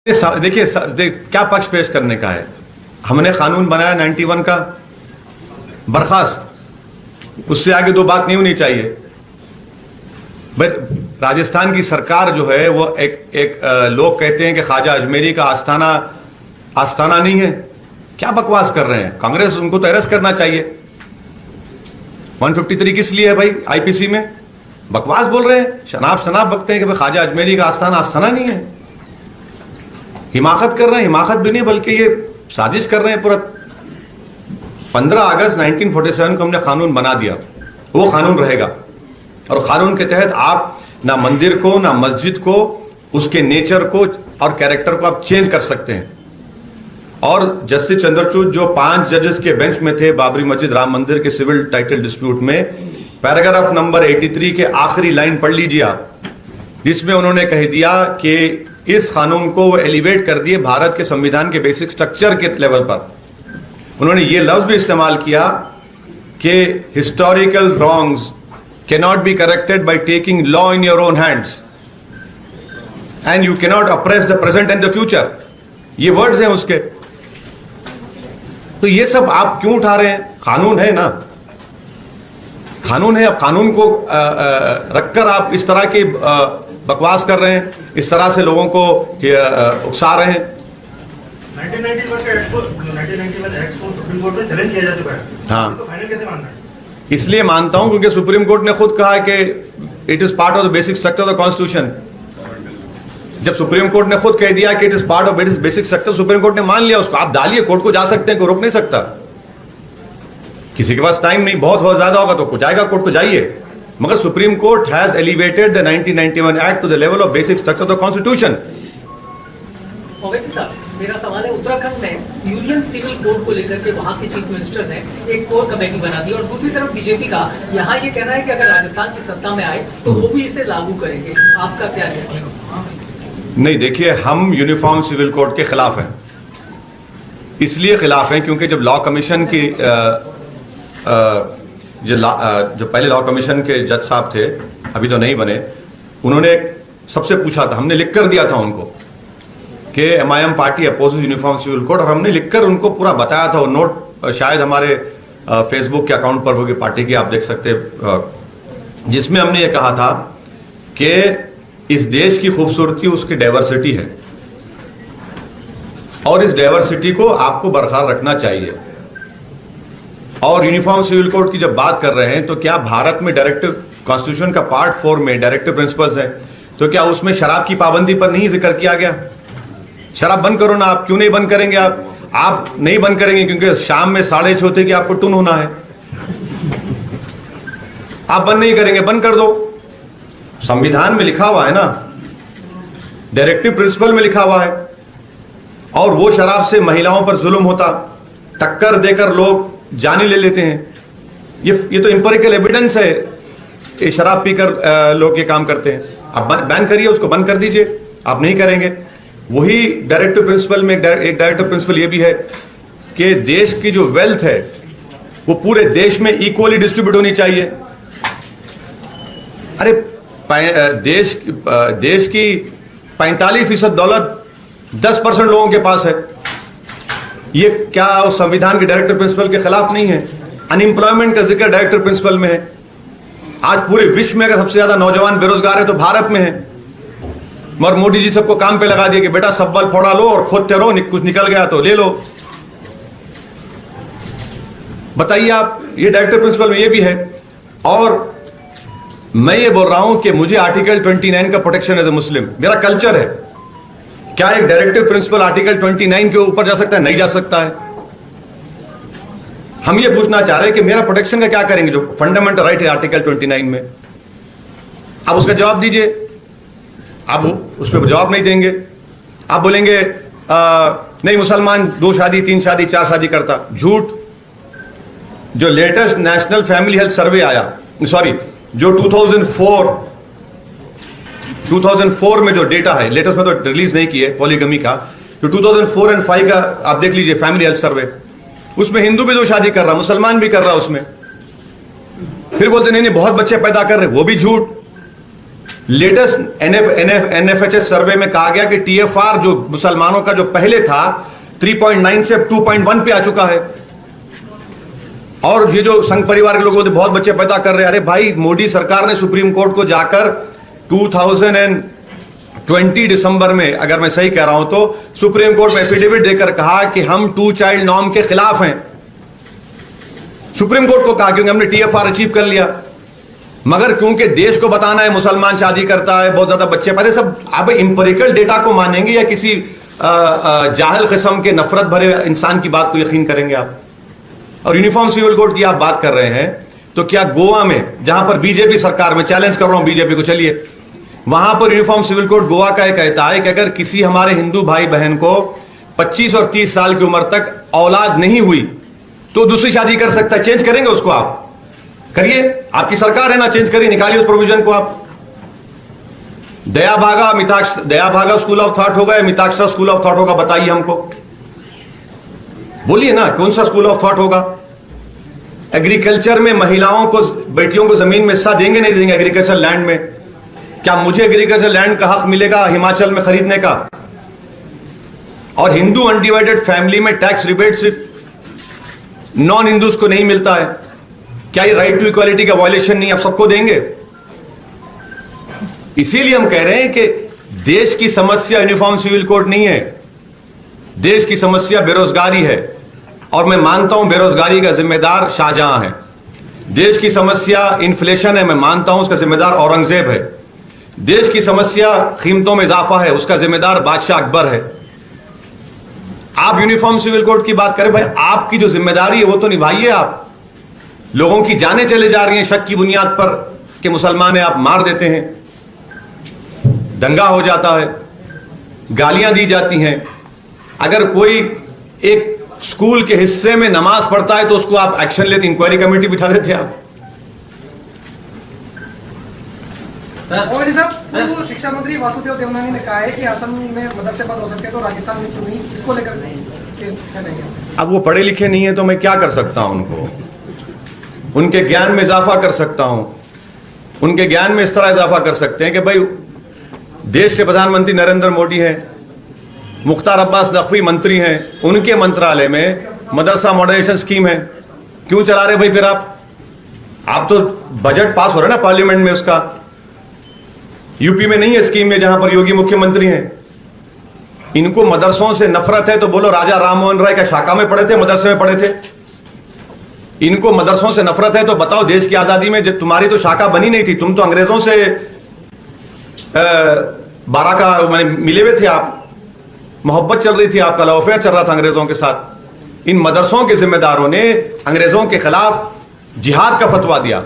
देखिए क्या पक्ष पेश करने का है। हमने कानून बनाया 91 का, बर्खास्त, उससे आगे दो बात नहीं होनी चाहिए। बट राजस्थान की सरकार जो है वो एक लोग कहते हैं कि ख्वाजा अजमेरी का आस्थाना नहीं है। क्या बकवास कर रहे हैं। कांग्रेस उनको तो अरेस्ट करना चाहिए। 153 किस लिए है भाई आईपीसी में? बकवास बोल रहे हैं, शनाब बकते हैं कि भाई ख्वाजा अजमेरी का आस्थाना नहीं है। हिमाकत कर रहे हैं, हिमाकत भी नहीं बल्कि ये साजिश कर रहे हैं पूरा। 15 अगस्त 1947 को हमने कानून बना दिया, वो कानून रहेगा। और कानून के तहत आप ना मंदिर को, ना मस्जिद को, उसके नेचर को और कैरेक्टर को आप चेंज कर सकते हैं। और जस्टिस चंद्रचूड़ जो 5 जजेस के बेंच में थे बाबरी मस्जिद राम मंदिर के सिविल टाइटल डिस्प्यूट में, पैराग्राफ नंबर 83 के आखिरी लाइन पढ़ लीजिए आप, जिसमें उन्होंने कह दिया कि इस कानून को वो एलिवेट कर दिए भारत के संविधान के बेसिक स्ट्रक्चर के लेवल पर। उन्होंने ये लफ्ज भी इस्तेमाल किया कि historical wrongs cannot be corrected by taking law in your own hands and you cannot oppress the present and the future। ये वर्ड्स हैं उसके। तो ये सब आप क्यों उठा रहे हैं? कानून है ना, कानून है। अब कानून को रखकर आप इस तरह की बकवास कर रहे हैं, इस तरह से लोगों को उकसा रहे हैं। 1991 एक्ट को सुप्रीम कोर्ट में चैलेंज किया जा चुका है। हाँ, इसको फाइनल कैसे मानना है? इसलिए मानता हूं क्योंकि सुप्रीम कोर्ट ने खुद कहा कि it is part of the basic structure of the constitution. जब सुप्रीम कोर्ट ने खुद कह दिया कि it is part of it is basic structure, supreme court ने मान लिया उसको। आप डालिए, कोर्ट को जा सकते हैं, कोई रोक नहीं सकता। किसी के पास टाइम नहीं, बहुत ज्यादा होगा तो जाएगा कोर्ट को, जाइए। मगर supreme court has elevated the 1991 act to the level of basic structure of the constitution. मेरा सवाल है, उत्तराखंड में यूनियन सिविल कोड को लेकर के वहाँ के चीफ मिनिस्टर ने एक कोर कमेटी बना दी और दूसरी तरफ बीजेपी का यहाँ ये कहना है कि अगर राजस्थान की सत्ता में आए तो वो भी इसे लागू करेंगे। आपका क्या है? नहीं, देखिए, हम यूनिफॉर्म सिविल कोड के खिलाफ हैं। इसलिए खिलाफ हैं क्योंकि जब लॉ कमीशन की जो पहले लॉ कमीशन के जज साहब थे, अभी तो नहीं बने, उन्होंने सबसे पूछा था, हमने लिख कर दिया था उनको कि MIM party opposes uniform civil code, और हमने लिखकर उनको पूरा बताया था। वो नोट शायद हमारे फेसबुक के अकाउंट पर होगी पार्टी की, आप देख सकते हैं, जिसमें हमने ये कहा था कि इस देश की खूबसूरती उसकी डाइवर्सिटी है और इस डाइवर्सिटी को आपको बरकरार रखना चाहिए। और यूनिफॉर्म सिविल कोड की जब बात कर रहे हैं तो क्या भारत में डायरेक्टिव कॉन्स्टिट्यूशन का पार्ट 4 में डायरेक्टिव प्रिंसिपल्स है, तो क्या उसमें शराब की पाबंदी पर नहीं जिक्र किया गया? शराब बंद करो ना। आप क्यों नहीं बंद करेंगे? आप नहीं बंद करेंगे क्योंकि शाम में 6:30 होते कि आपको टुन होना है। आप बंद नहीं करेंगे, बंद कर दो। संविधान में लिखा हुआ है ना, डायरेक्टिव प्रिंसिपल में लिखा हुआ है। और वो शराब से महिलाओं पर जुल्म होता, टक्कर देकर लोग जाने ले लेते हैं। ये तो एम्पिरिकल एविडेंस है। ये शराब पीकर लोग ये काम करते हैं। आप बैन करिए, उसको बंद कर दीजिए। आप नहीं करेंगे। वही डायरेक्टिव प्रिंसिपल में एक डायरेक्टिव प्रिंसिपल ये भी है कि देश की जो वेल्थ है वो पूरे देश में इक्वली डिस्ट्रीब्यूट होनी चाहिए। अरे देश की 45% दौलत 10% लोगों के पास है। ये क्या उस संविधान के डायरेक्टिव प्रिंसिपल के खिलाफ नहीं है? अनएम्प्लॉयमेंट का जिक्र डायरेक्टिव प्रिंसिपल में है। आज पूरे विश्व में अगर सबसे ज्यादा नौजवान बेरोजगार है तो भारत में है। मगर मोदी जी सबको काम पे लगा दिया कि बेटा सब बल फोड़ा लो और खोदते रहो, कुछ निकल गया तो ले लो। बताइए आप, ये डायरेक्टिव प्रिंसिपल में ये भी है। और मैं ये बोल रहा हूं कि मुझे आर्टिकल 29 का प्रोटेक्शन एज ए मुस्लिम, मेरा कल्चर है। क्या एक डायरेक्टिव प्रिंसिपल आर्टिकल 29 के ऊपर जा सकता है? नहीं जा सकता है। हम ये पूछना चाह रहे हैं कि मेरा प्रोटेक्शन का क्या करेंगे, जो फंडामेंटल राइट है आर्टिकल 29 में। आप उसका जवाब दीजिए। आप उस पर जवाब नहीं देंगे। आप बोलेंगे नहीं, मुसलमान 2 शादी 3 शादी 4 शादी करता। झूठ। जो latest national family health survey आया, सॉरी, जो 2004 में जो डेटा है, लेटेस्ट में तो रिलीज नहीं किए पॉलीगमी का, जो 2004 और 5 का आप देख लीजिए फैमिली हेल्थ सर्वे, उसमें हिंदू भी 2 शादी कर रहा, मुसलमान भी कर रहा उसमें। फिर बोलते नहीं बहुत बच्चे पैदा कर रहे, वो भी झूठ। लेटेस्ट एनएफएचएस सर्वे में कहा गया कि टीएफआर जो मुसलमानों का जो पहले था 3.9 से 2.1 पे आ चुका है। और ये जो संघ परिवार के लोग बहुत बच्चे पैदा कर रहे हैं, अरे भाई मोदी सरकार ने सुप्रीम कोर्ट को जाकर 2020 दिसंबर में, अगर मैं सही कह रहा हूं तो, सुप्रीम कोर्ट में एफिडेविट देकर कहा कि हम 2 चाइल्ड नॉर्म के खिलाफ हैं। सुप्रीम कोर्ट को कहा क्योंकि हमने टीएफआर अचीव कर लिया, मगर क्योंकि देश को बताना है मुसलमान शादी करता है, बहुत ज्यादा बच्चे पैदा, सब आप इंपेरिकल डेटा को मानेंगे या किसी जाहिल किस्म के नफरत भरे इंसान की बात को यकीन करेंगे आप? और यूनिफॉर्म सिविल कोड की आप बात कर रहे हैं, तो क्या गोवा में, जहां पर बीजेपी सरकार में, चैलेंज कर रहा हूं बीजेपी को, चलिए वहां पर यूनिफॉर्म सिविल कोड गोवा का कहता है कि अगर किसी हमारे हिंदू भाई बहन को 25 और 30 साल की उम्र तक औलाद नहीं हुई तो दूसरी शादी कर सकता है। चेंज करेंगे उसको? आप करिए, आपकी सरकार है ना, चेंज करिए, निकालिए उस प्रोविजन को आप। दया भागा स्कूल ऑफ थॉट होगा या मिताक्षरा स्कूल ऑफ थॉट होगा? बताइए हमको, बोलिए ना, कौन सा स्कूल ऑफ थॉट होगा? एग्रीकल्चर में महिलाओं को, बेटियों को जमीन में हिस्सा देंगे नहीं देंगे? एग्रीकल्चर लैंड में क्या मुझे एग्रीकल्चर लैंड का हक मिलेगा हिमाचल में खरीदने का? और हिंदू अनडिवाइडेड फैमिली में टैक्स रिबेट सिर्फ नॉन हिंदूज को नहीं मिलता है। क्या ये राइट टू इक्वालिटी का वायलेशन नहीं? आप सबको देंगे? इसीलिए हम कह रहे हैं कि देश की समस्या यूनिफॉर्म सिविल कोड नहीं है, देश की समस्या बेरोजगारी है। और मैं मानता हूं बेरोजगारी का जिम्मेदार शाहजहां है। देश की समस्या इन्फ्लेशन है, मैं मानता हूं उसका जिम्मेदार औरंगजेब है। देश की समस्या कीमतों में इजाफा है, उसका जिम्मेदार बादशाह अकबर है। आप यूनिफॉर्म सिविल कोड की बात करें, भाई आपकी जो जिम्मेदारी है वो तो निभाइए आप। लोगों की जानें चले जा रही हैं शक की बुनियाद पर कि मुसलमान है, आप मार देते हैं, दंगा हो जाता है, गालियां दी जाती हैं। अगर कोई एक स्कूल के हिस्से में नमाज पढ़ता है तो उसको आप एक्शन लेते, इंक्वायरी कमेटी बिठा देते आप। और साहब, पूर्व शिक्षा मंत्री वासुदेव देवनानी ने कहा है कि असम में मदरसे बंद हो सकते हैं तो राजस्थान में क्यों नहीं, इसको लेकर क्या कहेंगे? अब वो पढ़े लिखे नहीं है तो मैं क्या कर सकता हूं? उनके ज्ञान में इजाफा कर सकता हूं। उनके ज्ञान में इस तरह इजाफा कर सकते हैं कि भाई देश के प्रधानमंत्री नरेंद्र मोदी हैं, मुख्तार अब्बास नकवी मंत्री हैं, उनके मंत्रालय में मदरसा मॉडर्नाइजेशन स्कीम है, क्यों चला रहे भाई? फिर आप तो बजट पास हो रहा है ना पार्लियामेंट में उसका। यूपी में नहीं है स्कीम में, जहां पर योगी मुख्यमंत्री हैं। इनको मदरसों से नफरत है तो बोलो राजा राम मोहन राय का शाखा में पढ़े थे, मदरसे में पढ़े थे? इनको मदरसों से नफरत है तो बताओ, देश की आजादी में जब तुम्हारी तो शाखा बनी नहीं थी, तुम तो अंग्रेजों से मिले हुए थे, आप मोहब्बत चल रही थी, आपका लव अफेयर चल रहा था अंग्रेजों के साथ। इन मदरसों के जिम्मेदारों ने अंग्रेजों के खिलाफ जिहाद का फतवा दिया।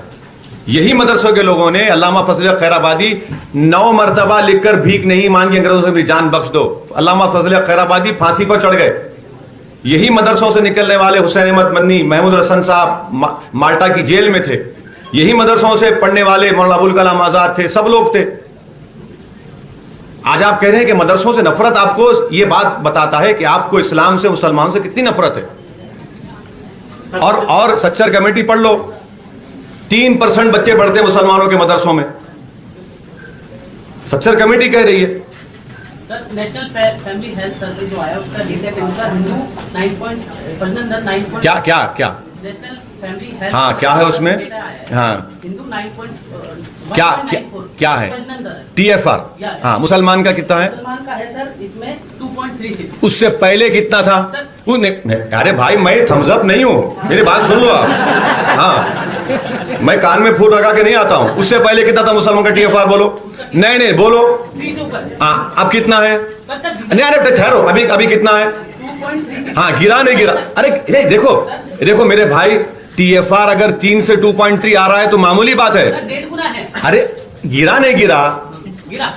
यही मदरसों के लोगों ने, अल्लामा फजल खैराबादी 9 मरतबा लिखकर भीख नहीं मांगी अंग्रेजों से भी जान बख्श दो, अल्लामा फजल खैराबादी फांसी पर चढ़ गए। यही मदरसों से निकलने वाले हुसैन अहमद मदनी, महमूद हसन साहब माल्टा की जेल में थे। यही मदरसों से पढ़ने वाले मौलाना अबुल कलाम आजाद थे, सब लोग थे। आज आप कह रहे हैं कि मदरसों से नफरत, आपको ये बात बताता है कि आपको इस्लाम से, मुसलमानों से कितनी नफरत है। और सच्चर कमेटी पढ़ लो, 3% बच्चे पढ़ते हैं मुसलमानों के मदरसों में, सच्चर कमेटी कह रही है। Sir, national family health survey जो आया उसका डेटा के अनुसार हिंदू 9 क्या क्या क्या नेशनल फैमिली हेल्थ, हाँ क्या है उसमें? हाँ हिंदू 9 क्या है? TFR, हाँ। मुसलमान का कितना है? मुसलमान का है सर इसमें 2.36। उससे पहले कितना था? अरे भाई मैं थम्स अप नहीं हूं, मेरी बात सुन लो आप। हाँ, मैं कान में फूल लगा के नहीं आता हूं। उससे पहले कितना था मुसलमान का TFR? बोलो। नहीं बोलो। हाँ, अब कितना है? नहीं अरे ठहरो, अभी कितना है? 2.36। हाँ, गिरा नहीं गिरा? अरे देखो मेरे भाई, TFR अगर 3 से 2.3 आ रहा है तो मामूली बात है। 1.5 गुना है। अरे गिरा नहीं गिरा?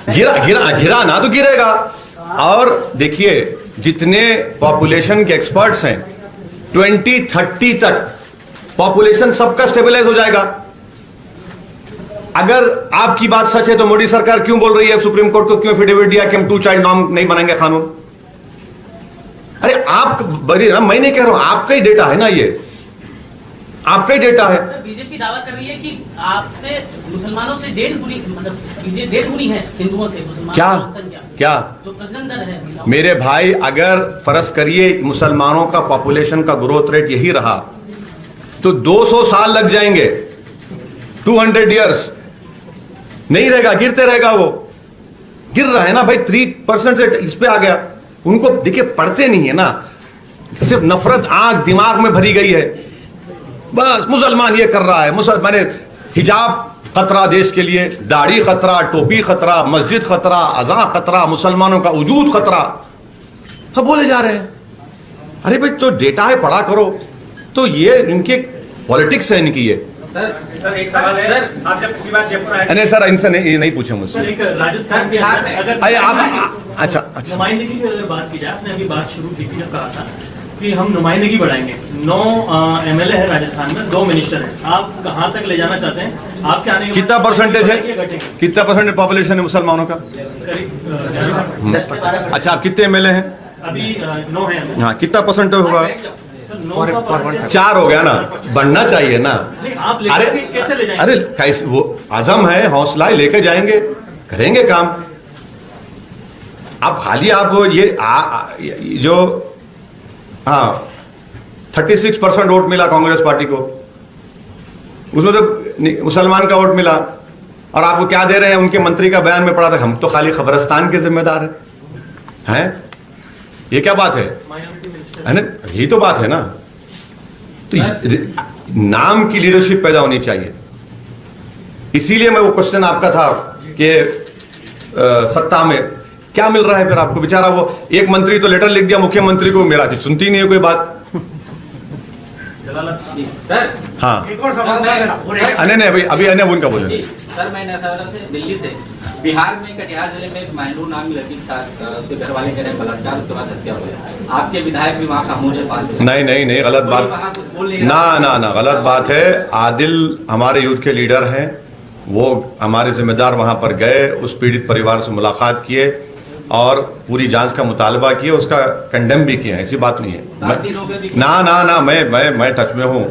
गिरा ना तो गिरेगा। और देखिए, जितने पॉपुलेशन के एक्सपर्ट्स हैं, 2030 तक पॉपुलेशन सबका स्टेबलाइज हो जाएगा। अगर आपकी बात सच है तो मोदी सरकार क्यों बोल रही है सुप्रीम कोर्ट को, क्यों एफिडेविट दिया कि हम 2 चाइल्ड नॉर्म नहीं बनाएंगे कानून? अरे आप बड़ी ना, मैं नहीं कह रहा हूं, आपका ही डेटा है ना ये। आपका ही डेटा है। सर बीजेपी दावा कर रही है कि आपसे मुसलमानों से 1.5 गुनी, मतलब 1.5 गुनी है हिंदुओं से मुसलमानों क्या की जनसंख्या। क्या जो प्रजनन दर है महिलाओं मेरे भाई, अगर फर्ज करिए मुसलमानों का पॉपुलेशन का ग्रोथ रेट यही रहा तो 200 साल लग जाएंगे, 200 इयर्स नहीं रहेगा, गिरते रहेगा। वो गिर रहा है ना भाई, 3% से इस पे आ गया। उनको देखिए पढ़ते नहीं है ना, सिर्फ नफरत आंख दिमाग में भरी गई है। बस मुसलमान ये कर रहा है, मुसलमान हिजाब खतरा देश के लिए, दाढ़ी खतरा, टोपी खतरा, मस्जिद खतरा, अज़ां खतरा, मुसलमानों का वजूद खतरा, हम बोले जा रहे हैं। अरे भाई तो डेटा है, पढ़ा करो। तो ये इनकी पॉलिटिक्स है इनकी। ये सर एक सवाल है, आप जब पिछली बार जयपुर आए नहीं सर, इनसे नहीं पूछे मुझसे। सर, एक राजस्थान बिहार में अगर अरे आप अच्छा नुमाइंदगी की अगर बात की जाए, आपने अभी बात शुरू की थी जब कहा था कि हम नुमाइंदगी बढ़ाएंगे। 9 MLA है राजस्थान में, 2 मिनिस्टर हैं, आप कहाँ तक ले जाना चाहते हैं? आपके आने के बाद कितना परसेंटेज है, घटेंगे? कितना परसेंट पॉपुलेशन है मुसलमानों का? करीब अच्छा, आप कितने MLA हैं? अभी 9 है MLA। हाँ, कितना परसेंट होगा? तो 9 का परसेंटेज 4 हो गया ना, बढ़ना चाहिए ना। नहीं, आप अरे लेके कैसे ले जाएंगे? अरे कैसे, वो आजम है, हौसला है, लेके जाएंगे, करेंगे काम। आप खाली आप ये जो 36% वोट मिला कांग्रेस पार्टी को, उसमें तो मुसलमान का वोट मिला, और आपको क्या दे रहे हैं? उनके मंत्री का बयान में पड़ा था, हम तो खाली खबरस्तान के जिम्मेदार हैं। ये क्या बात है ना? यही तो बात है ना। तो नाम की लीडरशिप पैदा होनी चाहिए। इसीलिए मैं वो क्वेश्चन आपका था कि सत्ता में क्या मिल रहा है फिर आपको? बेचारा वो एक मंत्री तो लेटर लिख दिया मुख्यमंत्री को, मेरा तो सुनती नहीं है कोई बात। सर हाँ, एक और सवाल था मेरा। नहीं भाई, अभी अने उनका बोले। जी सर, मैं नसावरा से दिल्ली से। बिहार में कटिहार जिले में एक महनूर नाम की लड़की के साथ उसके घर वाले कह रहे हैं बलात्कार, उसके बाद हत्या हो गया। आपके विधायक भी वहाँ खामोश है 5 नहीं, गलत बात ना, गलत बात है। आदिल हमारे यूथ के लीडर हैं, वो हमारे जिम्मेदार वहाँ पर गए, उस पीड़ित परिवार से मुलाकात किए और पूरी जांच का मुतालबा किया, उसका कंडेम भी किया। ऐसी बात नहीं है। ना, मैं टच में हूँ।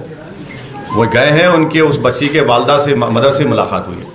वो गए हैं, उनके उस बच्ची के वालदा से, मदर से मुलाकात हुई है।